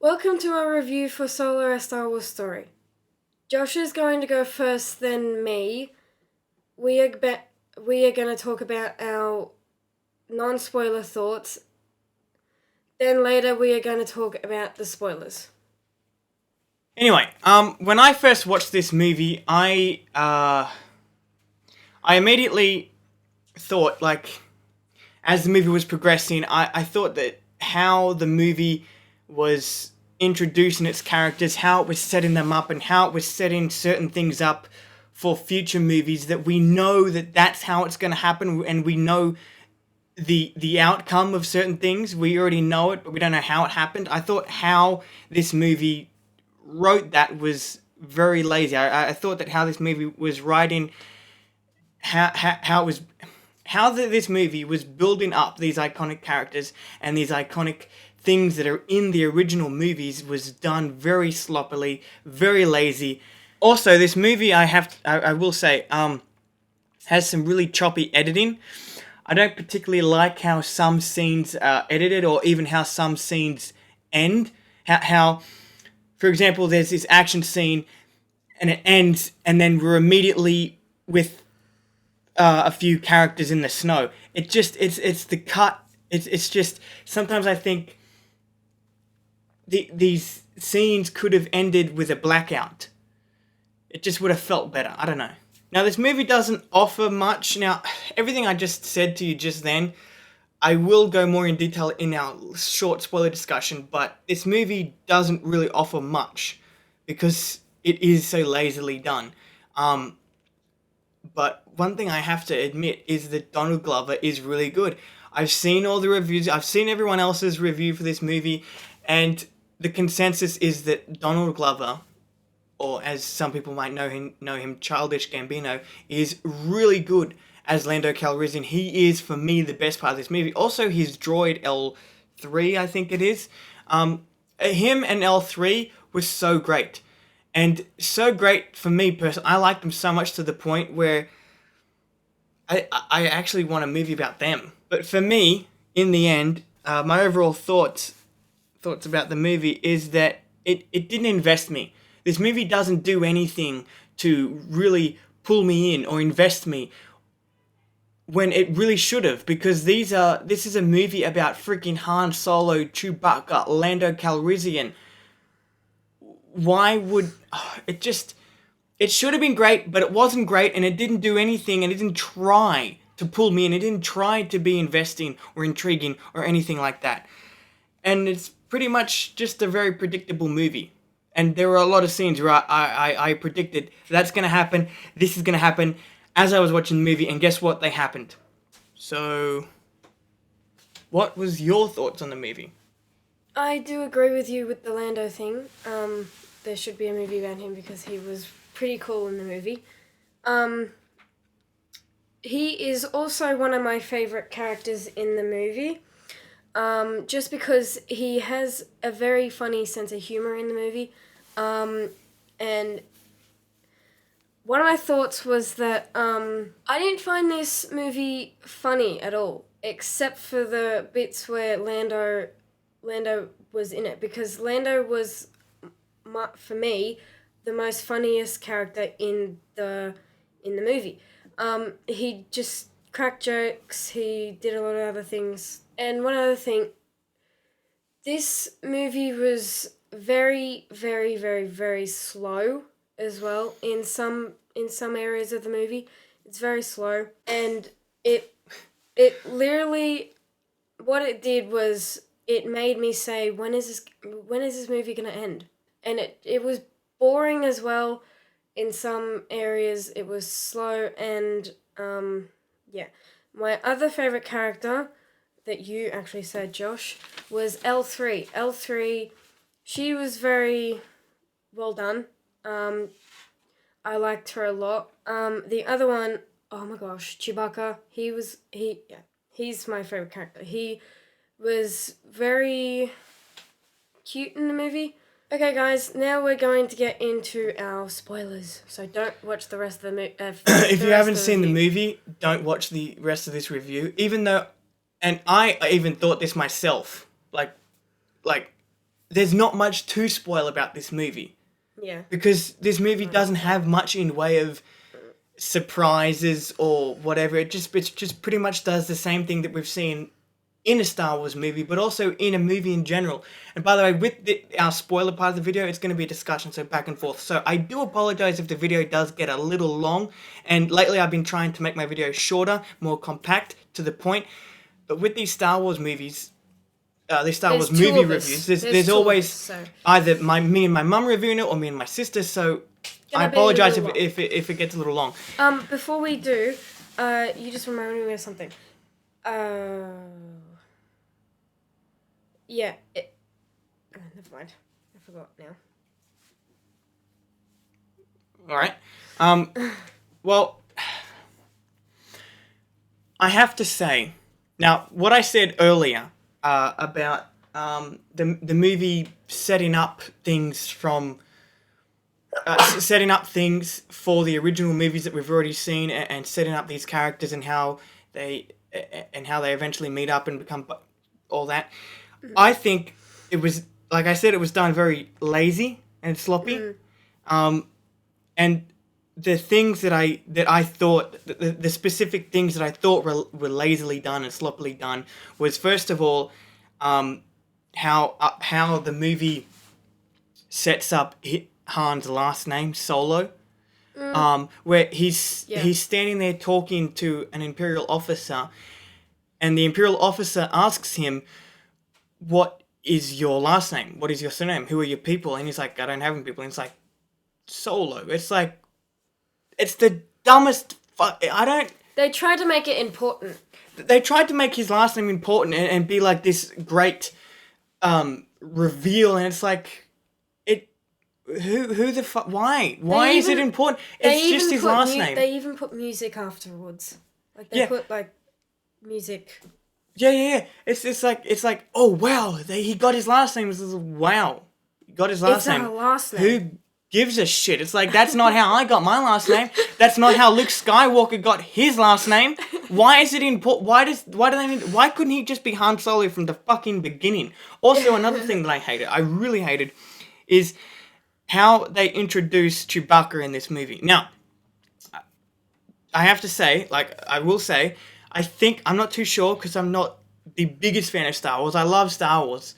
Welcome to our review for Solo a Star Wars Story. Josh is going to go first, then me. We are, we are going to talk about our non spoiler thoughts. Then later, we are going to talk about the spoilers. Anyway, when I first watched this movie, I immediately thought, like, as the movie was progressing, I thought that how the movie was introducing its characters, how it was setting them up, and how it was setting certain things up for future movies, that we know that that's how it's going to happen, and we know the outcome of certain things. We already know it, but we don't know how it happened. I thought how this movie wrote that was very lazy. I thought that how this movie was writing, how it was, this movie was building up these iconic characters and these iconic things that are in the original movies was done very sloppily, very lazy. Also, this movie, I will say, has some really choppy editing. I don't particularly like how some scenes are edited, or even how some scenes end. How for example, there's this action scene and it ends, and then we're immediately with a few characters in the snow. It's the cut. It's just sometimes I think these scenes could have ended with a blackout. It just would have felt better. I don't know. Now, this movie doesn't offer much. Now, everything I just said to you just then, I will go more in detail in our short spoiler discussion, but this movie doesn't really offer much because it is so lazily done. But one thing I have to admit is that Donald Glover is really good. I've seen all the reviews, I've seen everyone else's review for this movie, and the consensus is that Donald Glover, or as some people might know him, Childish Gambino, is really good as Lando Calrissian. He is, for me, the best part of this movie. Also, his droid L3, I think it is. Him and L3 was so great. And so great for me personally. I liked them so much to the point where I actually want a movie about them. But for me, in the end, my overall thoughts about the movie is that it didn't invest me. This movie doesn't do anything to really pull me in or invest me when it really should have, because this is a movie about freaking Han Solo, Chewbacca, Lando Calrissian. Why would it just it should have been great, but it wasn't great, and it didn't do anything, and it didn't try to pull me in. It didn't try to be investing or intriguing or anything like that. And it's pretty much just a very predictable movie. And there were a lot of scenes where I predicted that's going to happen, this is going to happen as I was watching the movie, and guess what? They happened. So, what was your thoughts on the movie? I do agree with you with the Lando thing. There should be a movie about him because he was pretty cool in the movie. Um, he is also one of my favorite characters in the movie. Just because he has a very funny sense of humor in the movie. And one of my thoughts was that I didn't find this movie funny at all, except for the bits where Lando was in it, because Lando was, for me, the most funniest character in the movie. He just cracked jokes. He did a lot of other things. And one other thing, this movie was very, very, very, very slow as well. In some areas of the movie, it's very slow, and it literally, what it did was it made me say, when is this movie gonna end? And it was boring as well. In some areas, it was slow, and yeah. My other favorite character that you actually said, Josh, was L3. L3, she was very well done. I liked her a lot. The other one, oh my gosh, Chewbacca. Yeah, he's my favorite character. He was very cute in the movie. Okay, guys, now we're going to get into our spoilers. So don't watch the rest of the movie. If you haven't seen the movie, don't watch the rest of this review. Even though, and I even thought this myself, like there's not much to spoil about this movie. Yeah. Because this movie doesn't have much in way of surprises or whatever. It just pretty much does the same thing that we've seen in a Star Wars movie, but also in a movie in general. And by the way, with our spoiler part of the video, it's going to be a discussion, so back and forth. So I do apologize if the video does get a little long, and lately I've been trying to make my videos shorter, more compact, to the point. But with these Star Wars movies, these Star Wars There's two movie of us. reviews, There's there's two of always us, so. either me and my mum reviewing it or me and my sister, so I Gonna be a apologize little if it gets a little long. Before we do, you just reminded me of something. Yeah. Never mind. I forgot now. All right. Well, I have to say, now what I said earlier about the movie setting up things from setting up things for the original movies that we've already seen, and setting up these characters and how they eventually meet up and become all that. I think it was, like I said, it was done very lazy and sloppy. And the things that I thought, the specific things that I thought were lazily done and sloppily done was, first of all, how the movie sets up Han's last name, Solo. Where he's standing there talking to an Imperial officer, and the Imperial officer asks him, "What is your last name? What is your surname? Who are your people?" And he's like, "I don't have any people." And it's like, Solo. It's like, it's the dumbest They tried to make it important. They tried to make his last name important and be like this great reveal, and it's like, who the fuck, why is it important? It's just his last name. They even put music afterwards. Like they put like music. Yeah. It's like, oh wow, he got his last name. It's like, wow, he got his last name. It's our last name. Who gives a shit? It's like, that's not how I got my last name. That's not how Luke Skywalker got his last name. Why is it important? Why couldn't he just be Han Solo from the fucking beginning? Also, another thing that I really hated, is how they introduced Chewbacca in this movie. Now, I have to say, I think, I'm not too sure because I'm not the biggest fan of Star Wars. I love Star Wars.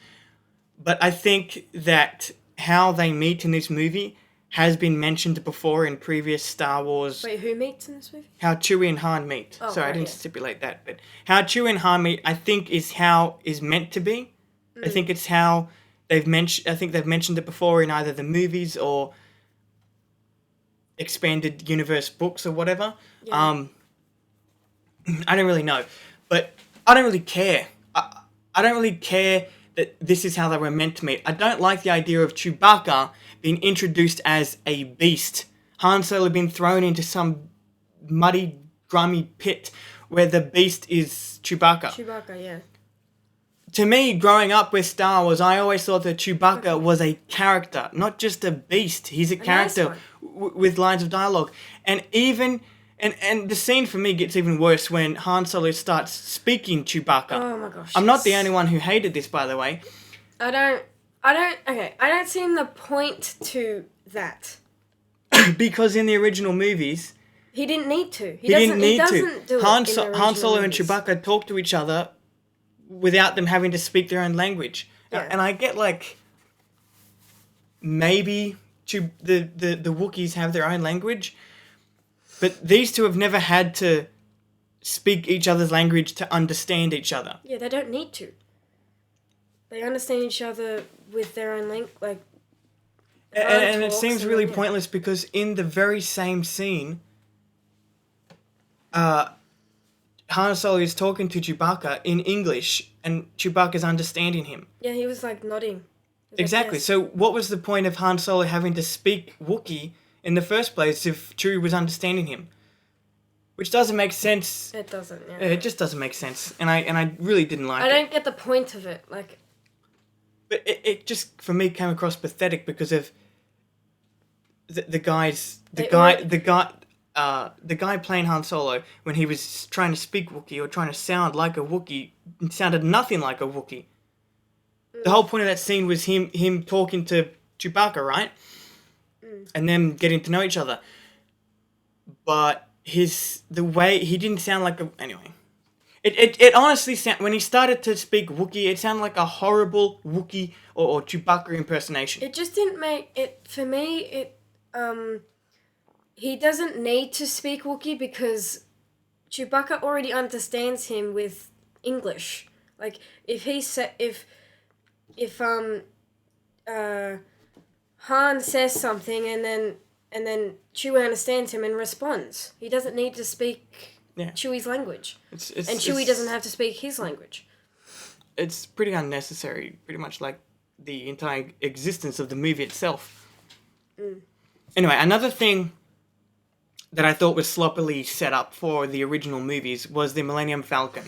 But I think that how they meet in this movie has been mentioned before in previous Star Wars. Wait, who meets in this movie? How Chewie and Han meet. Oh, Sorry, I didn't stipulate that. But how Chewie and Han meet, I think, is meant to be. I think it's how they've mentioned it before in either the movies or expanded universe books or whatever. Yeah. I don't really know, but I don't really care. I don't really care that this is how they were meant to meet. I don't like the idea of Chewbacca being introduced as a beast. Han Solo being thrown into some muddy, grimy pit where the beast is Chewbacca. Chewbacca, yeah. To me, growing up with Star Wars, I always thought that Chewbacca was a character, not just a beast. He's a character with lines of dialogue. And even... And the scene for me gets even worse when Han Solo starts speaking Chewbacca. Oh my gosh. I'm not the only one who hated this, by the way. I don't see the point to that. Because in the original movies... He didn't need to. He didn't need to. Do Han it in the Han Solo movies. and Chewbacca talk to each other without them having to speak their own language. Yeah. And I get, like, maybe the Wookiees have their own language, but these two have never had to speak each other's language to understand each other. Yeah, they don't need to. They understand each other with their own language, And it seems really pointless because in the very same scene, Han Solo is talking to Chewbacca in English, and Chewbacca's understanding him. Yeah, he was like nodding. Exactly. Yes. So what was the point of Han Solo having to speak Wookiee in the first place if Chewie was understanding him? Which doesn't make sense. It doesn't, yeah. It just doesn't make sense. And I really didn't like it. I don't get the point of it. Like, but it just, for me, came across pathetic because of the guy playing Han Solo, when he was trying to speak Wookiee or trying to sound like a Wookiee, sounded nothing like a Wookiee. The whole point of that scene was him talking to Chewbacca, right? And them getting to know each other. But the way he didn't sound like a anyway. It honestly when he started to speak Wookiee, it sounded like a horrible Wookiee or Chewbacca impersonation. It just didn't make it for me. He doesn't need to speak Wookiee because Chewbacca already understands him with English. Like if he said if Han says something and then Chewie understands him and responds. He doesn't need to speak Chewie's language. And Chewie doesn't have to speak his language. It's pretty unnecessary, pretty much like the entire existence of the movie itself. Anyway, another thing that I thought was sloppily set up for the original movies was the Millennium Falcon.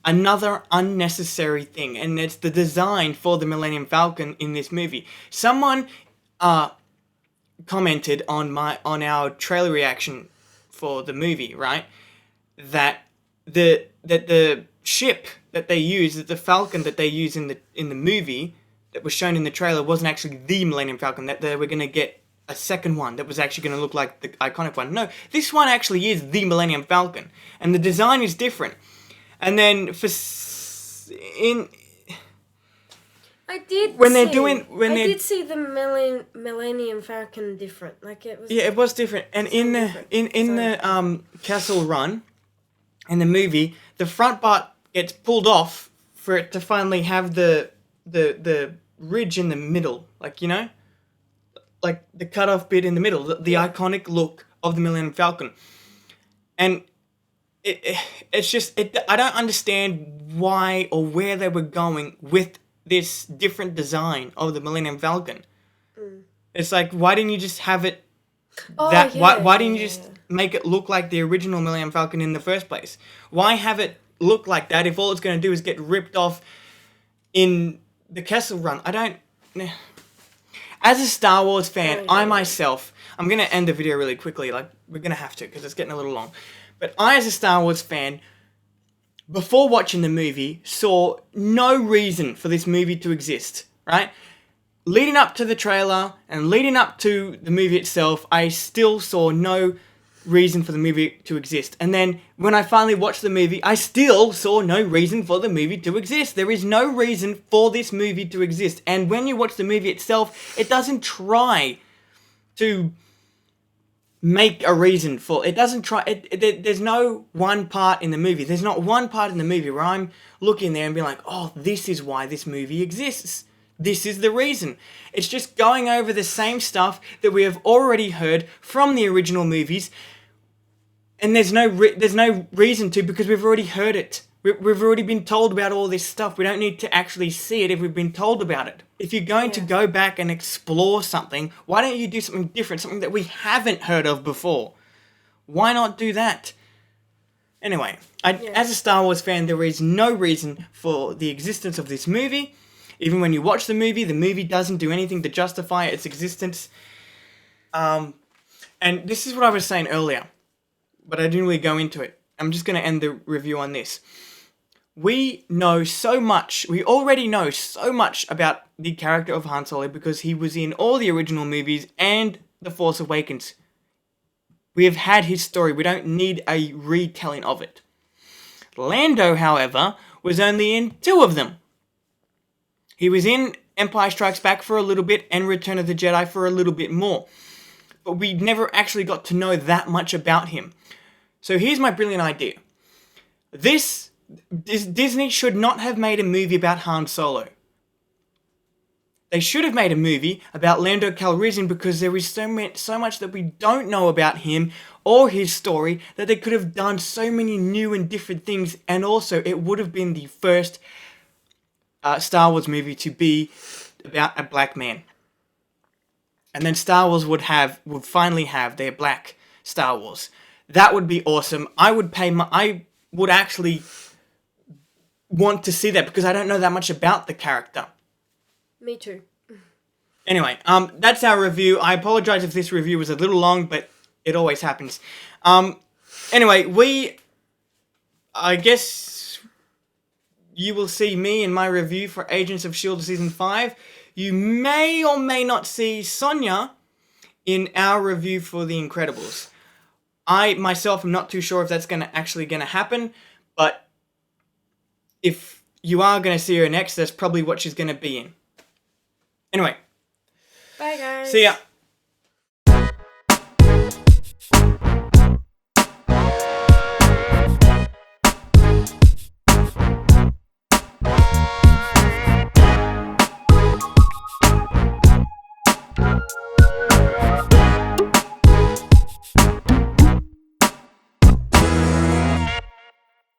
Another unnecessary thing, and it's the design for the Millennium Falcon in this movie. Someone commented on our trailer reaction for the movie, right? That the ship that they use, that the Falcon that they use in the movie that was shown in the trailer wasn't actually the Millennium Falcon, that they were going to get a second one that was actually going to look like the iconic one. No, this one actually is the Millennium Falcon, and the design is different. And then I did see the Millennium Falcon different. Like it was. Yeah, it was different. And in the Castle Run, in the movie, the front part gets pulled off for it to finally have the ridge in the middle, like, you know, like the cut off bit in the middle, the iconic look of the Millennium Falcon. And it's just I don't understand why or where they were going with this different design of the Millennium Falcon. It's like, why didn't you just have it why didn't you just make it look like the original Millennium Falcon in the first place? Why have it look like that if all it's going to do is get ripped off in the Kessel Run? I don't. As a Star Wars fan, I'm going to end the video really quickly. Like, we're going to have to because it's getting a little long. But I, as a Star Wars fan, before watching the movie, saw no reason for this movie to exist, right? Leading up to the trailer and leading up to the movie itself, I still saw no reason for the movie to exist. And then when I finally watched the movie, I still saw no reason for the movie to exist. There is no reason for this movie to exist. And when you watch the movie itself, it doesn't try to make a reason for it. Doesn't try. There's no one part in the movie. There's not one part in the movie where I'm looking there and being like, oh, this is why this movie exists. This is the reason. It's just going over the same stuff that we have already heard from the original movies, and there's no reason to, because we've already heard it. We've already been told about all this stuff. We don't need to actually see it if we've been told about it. If you're going to go back and explore something, why don't you do something different, something that we haven't heard of before? Why not do that? Anyway, as a Star Wars fan, there is no reason for the existence of this movie. Even when you watch the movie doesn't do anything to justify its existence. And this is what I was saying earlier, but I didn't really go into it. I'm just going to end the review on this. We already know so much about the character of Han Solo because he was in all the original movies and The Force Awakens. We have had his story. We don't need a retelling of it. Lando, however, was only in 2 of them. He was in Empire Strikes Back for a little bit and Return of the Jedi for a little bit more. But we never actually got to know that much about him. So here's my brilliant idea. Disney should not have made a movie about Han Solo. They should have made a movie about Lando Calrissian because there is so much that we don't know about him or his story that they could have done so many new and different things, and also it would have been the first Star Wars movie to be about a black man. And then Star Wars would finally have their black Star Wars. That would be awesome. I would actually want to see that because I don't know that much about the character. Me too. Anyway, that's our review. I apologize if this review was a little long, but it always happens. Anyway, I guess you will see me in my review for Agents of S.H.I.E.L.D. Season 5. You may or may not see Sonia in our review for The Incredibles. I, myself, am not too sure if that's actually going to happen, but if you are going to see her next, that's probably what she's going to be in. Anyway. Bye, guys. See ya.